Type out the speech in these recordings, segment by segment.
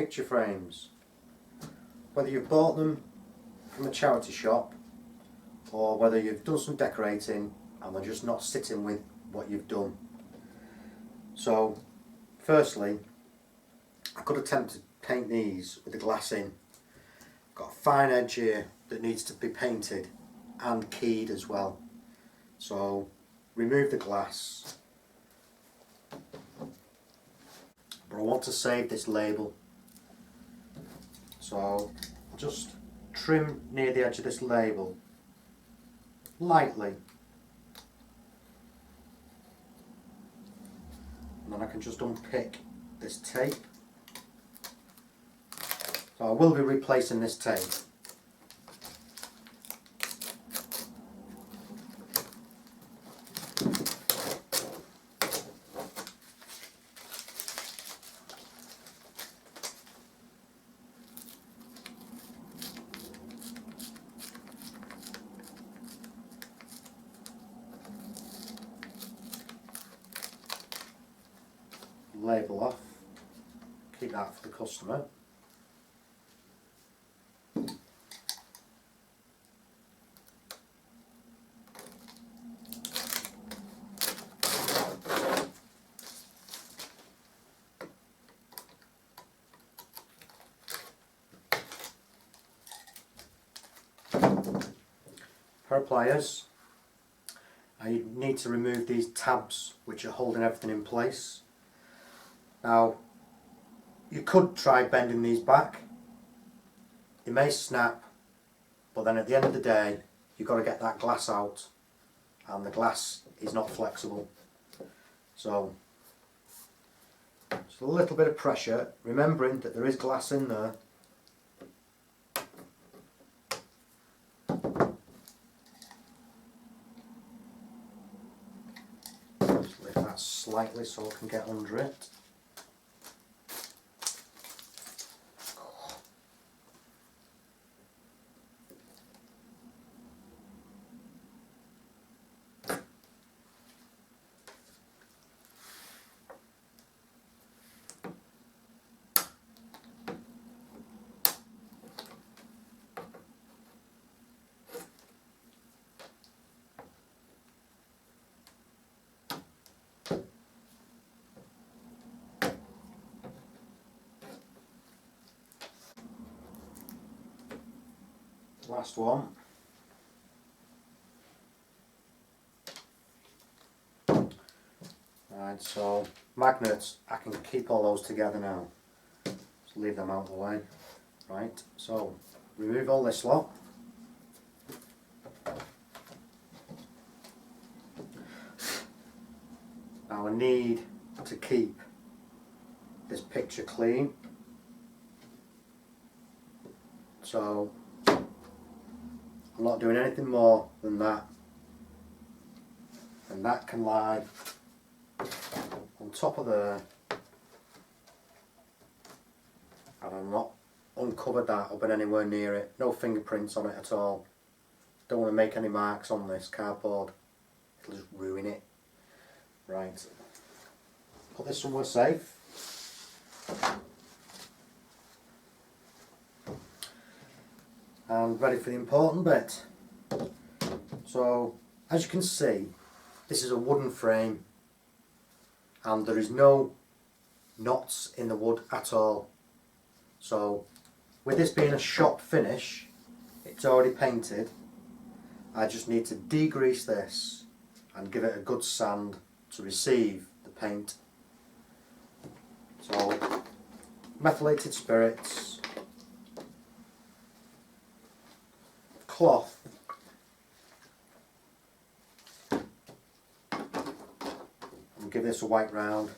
picture frames. Whether you've bought them from a charity shop or whether you've done some decorating and they're just not sitting with what you've done. So firstly, I could attempt to paint these with the glass in. I've got a fine edge here that needs to be painted and keyed as well. So remove the glass, but I want to save this label, so I'll just trim near the edge of this label lightly, and then I can just unpick this tape. So I will be replacing this tape. Label off, keep that for the customer. Pair of pliers. Now you need to remove these tabs which are holding everything in place. Now, you could try bending these back. They may snap, but then at the end of the day, you've got to get that glass out, and the glass is not flexible. So, just a little bit of pressure, remembering that there is glass in there. Just lift that slightly so I can get under it. Last one. Right, so magnets, I can keep all those together now. Just leave them out of the way. Right, so remove all this lot. Now I need to keep this picture clean. So I'm not doing anything more than that, and that can lie on top of there, and I'm not uncovered that up and anywhere near it, no fingerprints on it at all. Don't want to make any marks on this cardboard, it'll just ruin it. Right, put this somewhere safe. And ready for the important bit. So, as you can see, this is a wooden frame and there is no knots in the wood at all. So, with this being a shop finish, it's already painted. I just need to degrease this and give it a good sand to receive the paint. So, methylated spirits, cloth, and give this a wipe round.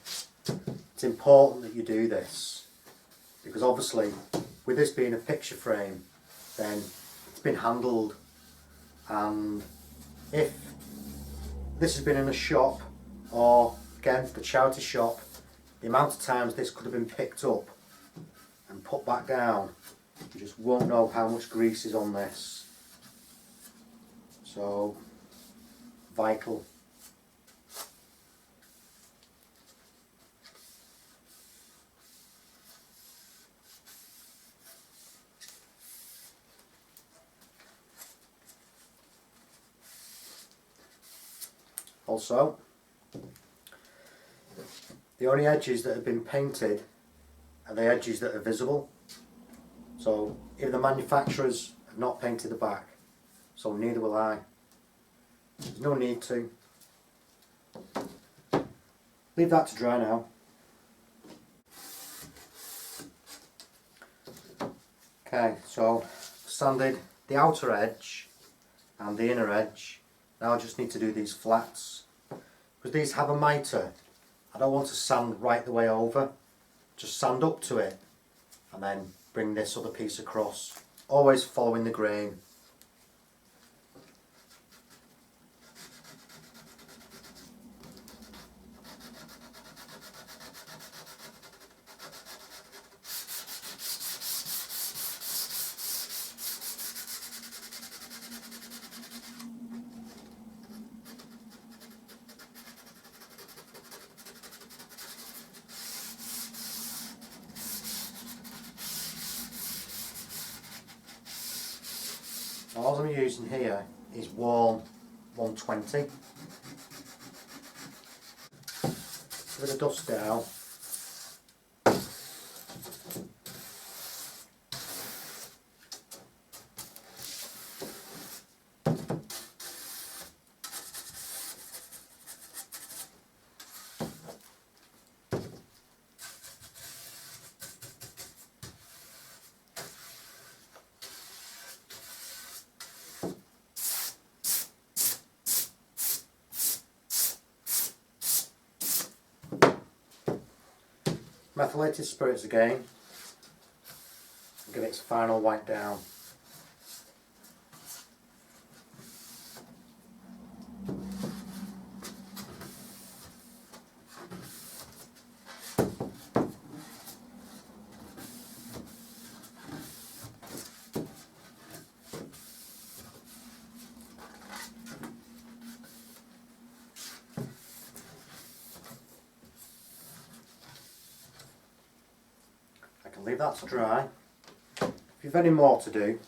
It's important that you do this because obviously with this being a picture frame, then it's been handled, and if this has been in a shop or again the charity shop, the amount of times this could have been picked up and put back down, you just won't know how much grease is on this. So, vital. Also, the only edges that have been painted are the edges that are visible. So if the manufacturers have not painted the back, so neither will I. There's no need to. Leave that to dry now. Okay, so sanded the outer edge and the inner edge. Now I just need to do these flats. Because these have a mitre, I don't want to sand right the way over. Just sand up to it and then bring this other piece across. Always following the grain. All I'm using here is warm 120. Give it a dust down. Methylated spirits again, give it its final wipe down. Leave that to dry. If you've any more to do,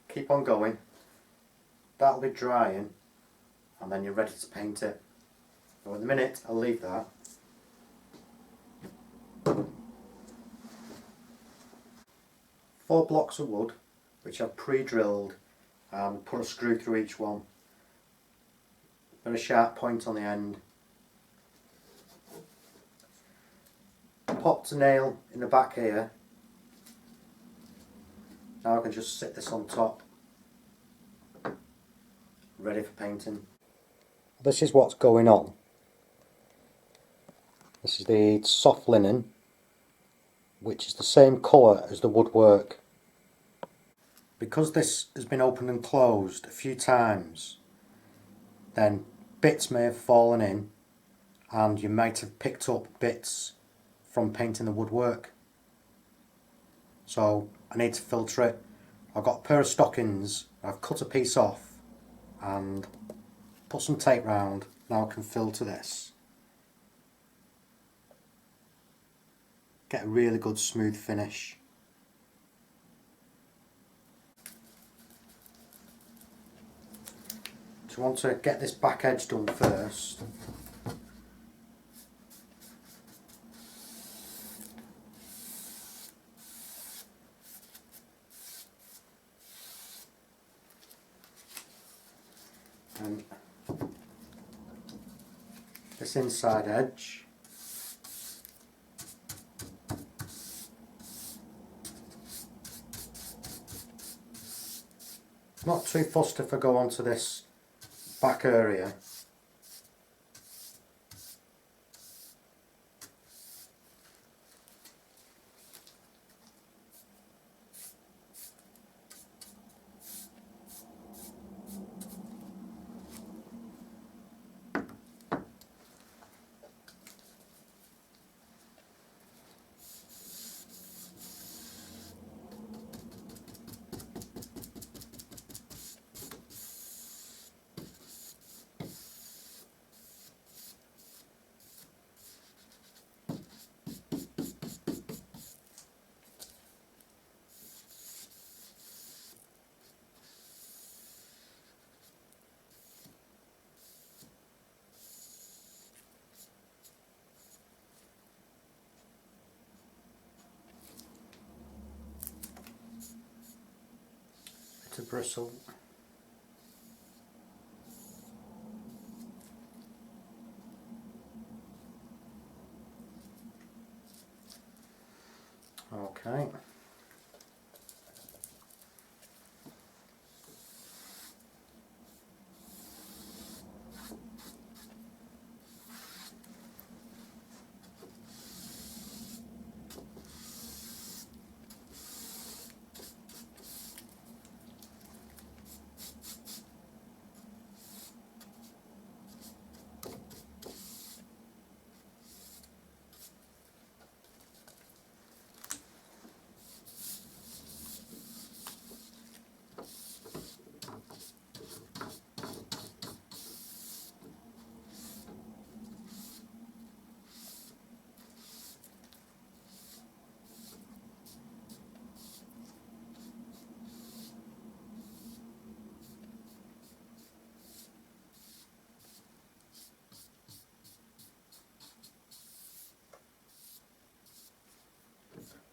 keep on going. That'll be drying and then you're ready to paint it. So at the minute I'll leave that. Four blocks of wood which I've pre-drilled and put a screw through each one. Got a sharp point on the end. Popped a nail in the back here. Now I can just sit this on top, ready for painting. This is what's going on. This is the soft linen, which is the same colour as the woodwork. Because this has been opened and closed a few times, then bits may have fallen in and you might have picked up bits from painting the woodwork. So I need to filter it. I've got a pair of stockings, I've cut a piece off and put some tape round. Now I can filter this. Get a really good smooth finish. So I want to get this back edge done first. And this inside edge. Not too fussed if I go onto this back area. to bristle. Okay.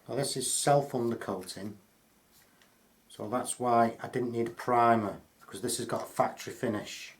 Now this is self undercoating, so that's why I didn't need a primer, because this has got a factory finish.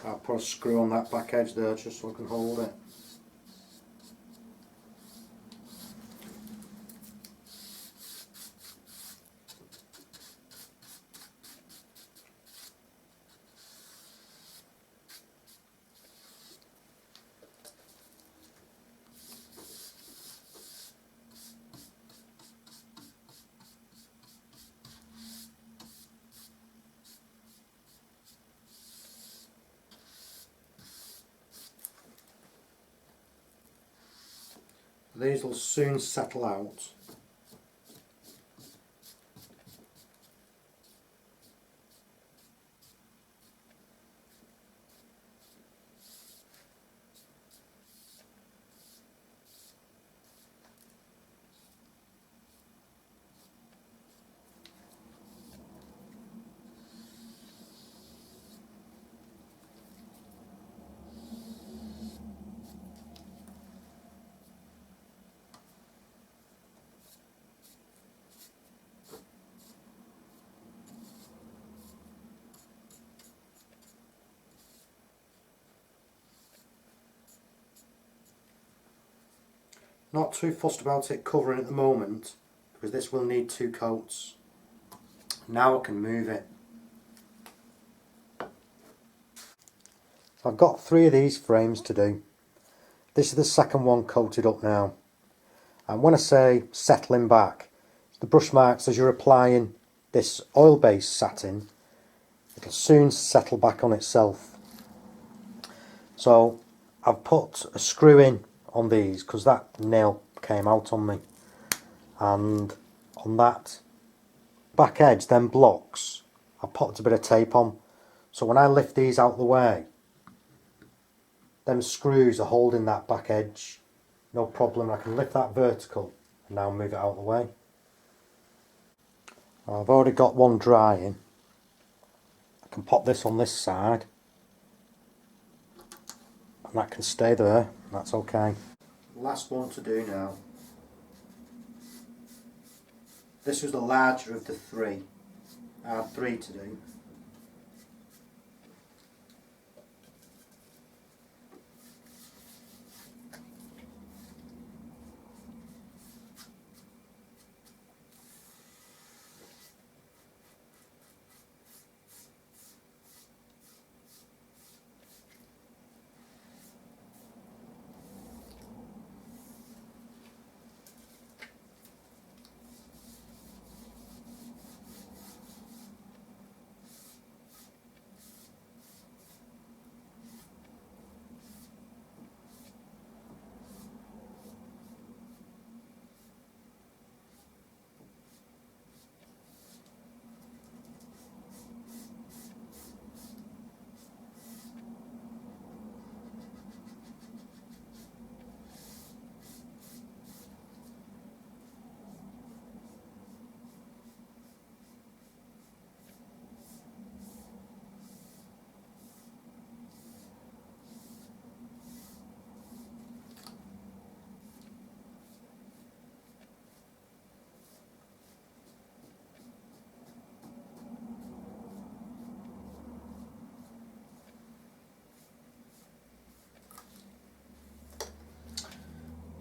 I'll put a screw on that back edge there just so I can hold it. These will soon settle out. Not too fussed about it covering at the moment, because this will need 2 coats. Now I can move it. I've got 3 of these frames to do. This is the second one coated up now. And when I say settling back, the brush marks as you're applying this oil-based satin, it'll soon settle back on itself. So I've put a screw in on these because that nail came out on me, and on that back edge, them blocks, I popped a bit of tape on So when I lift these out the way, them screws are holding that back edge. No problem, I can lift that vertical and now move it out the way. I've already got one drying. I can pop this on this side and that can stay there, that's okay. Last one to do now. This was the larger of the three. I had three to do.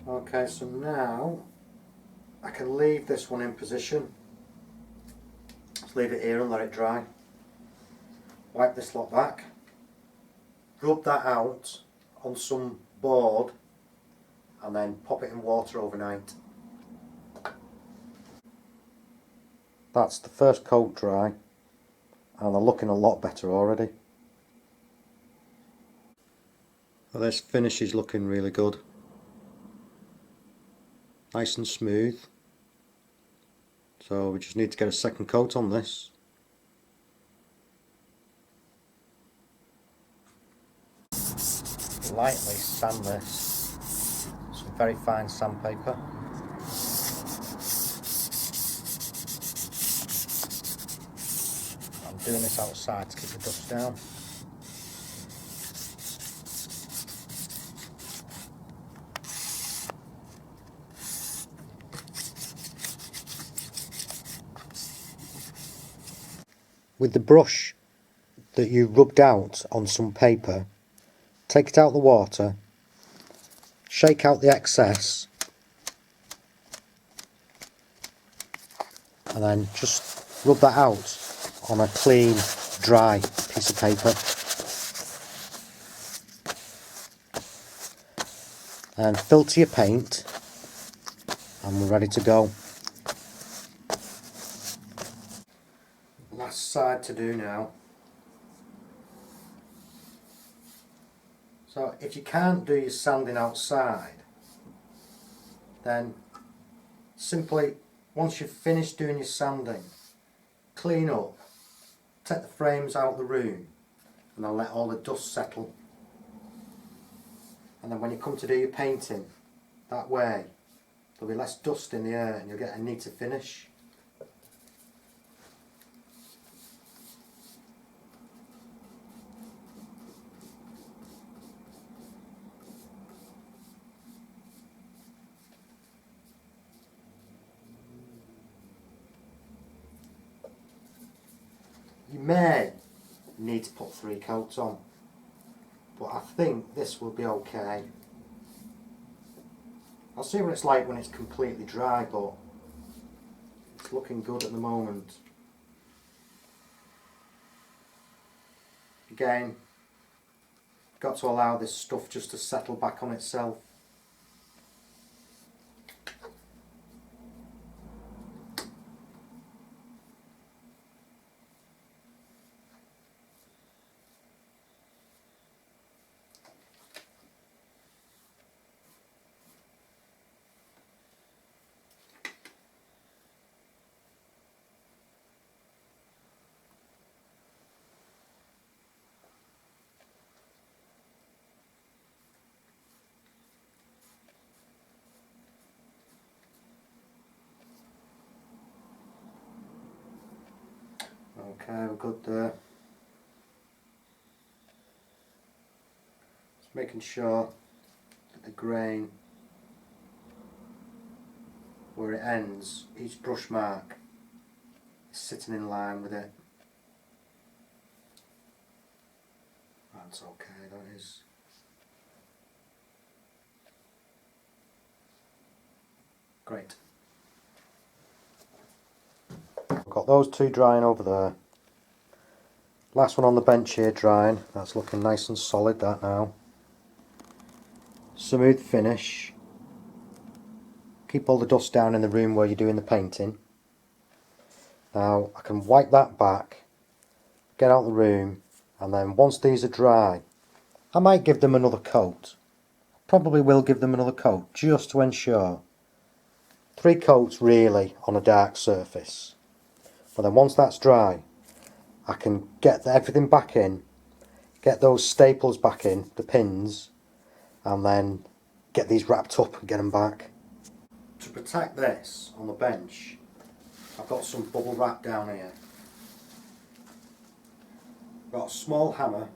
Okay, so now I can leave this one in position. Just leave it here and let it dry. Wipe this lot back. Rub that out on some board and then pop it in water overnight. That's the first coat dry and they're looking a lot better already. Well, this finish is looking really good. Nice and smooth. So we just need to get a second coat on this. Lightly sand this. Some very fine sandpaper. I'm doing this outside to keep the dust down. With the brush that you rubbed out on some paper, take it out the water, shake out the excess and then just rub that out on a clean, dry piece of paper. And filter your paint and we're ready to go. Last side to do now. So if you can't do your sanding outside, then simply once you've finished doing your sanding, clean up, take the frames out of the room and then let all the dust settle. And then when you come to do your painting, that way there'll be less dust in the air and you'll get a neater finish. You may need to put 3 coats on, but I think this will be okay. I'll see what it's like when it's completely dry, but it's looking good at the moment. Again, got to allow this stuff just to settle back on itself. Okay, we're good there. Just making sure that the grain where it ends, each brush mark is sitting in line with it. That's okay, that is. Great. I've got those two drying over there. Last one on the bench here drying. That's looking nice and solid, that now. Smooth finish. Keep all the dust down in the room where you're doing the painting. Now I can wipe that back, get out the room, and then once these are dry, I might give them another coat. Probably will give them another coat just to ensure. 3 coats really on a dark surface. But then once that's dry, I can get everything back in, get those staples back in, the pins, and then get these wrapped up and get them back. To protect this on the bench, I've got some bubble wrap down here. I've got a small hammer,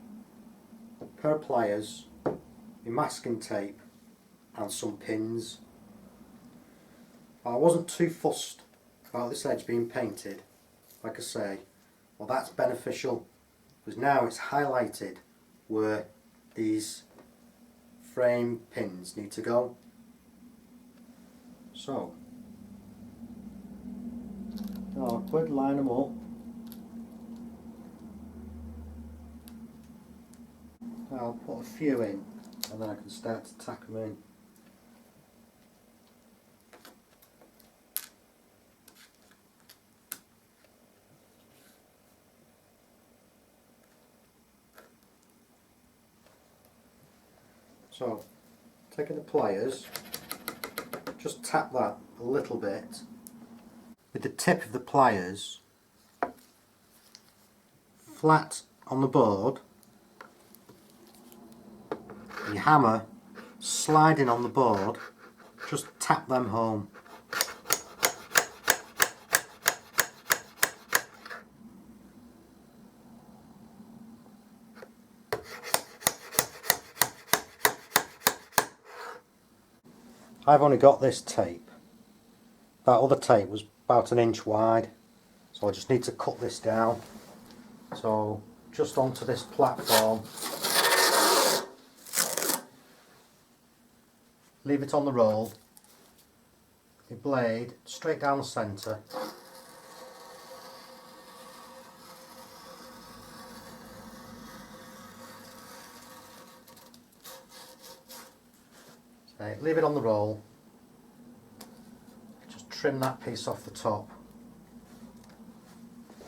a pair of pliers, my masking tape and some pins. I wasn't too fussed about this edge being painted, like I say. Well, that's beneficial because now it's highlighted where these frame pins need to go. So I'll quick line them up. I'll put a few in and then I can start to tack them in. So, taking the pliers, just tap that a little bit with the tip of the pliers flat on the board, and your hammer sliding on the board, just tap them home. I've only got this tape. That other tape was about 1 inch wide, so I just need to cut this down. So just onto this platform, leave it on the roll, the blade straight down the centre. Okay, leave it on the roll, just trim that piece off the top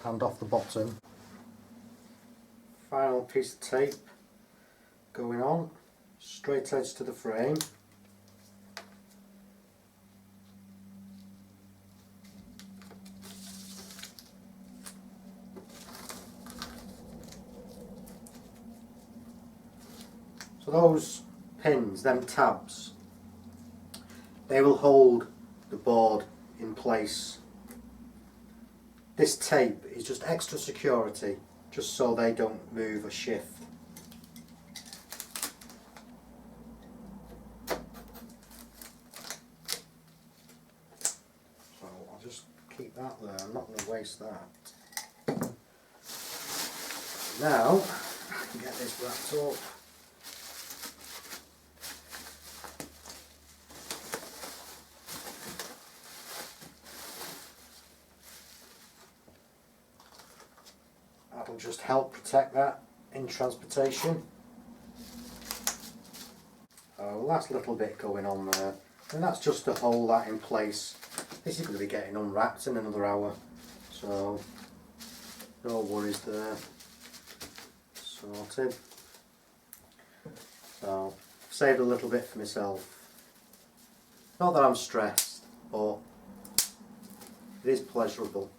and off the bottom. Final piece of tape going on, straight edge to the frame. So those pins, them tabs, they will hold the board in place. This tape is just extra security, just so they don't move or shift. So I'll just keep that there, I'm not going to waste that. Now I can get this wrapped up. That'll just help protect that in transportation. Last little bit going on there, and that's just to hold that in place. This is going to be getting unwrapped in another hour, so no worries there. Sorted. So I've saved a little bit for myself. Not that I'm stressed, but it is pleasurable.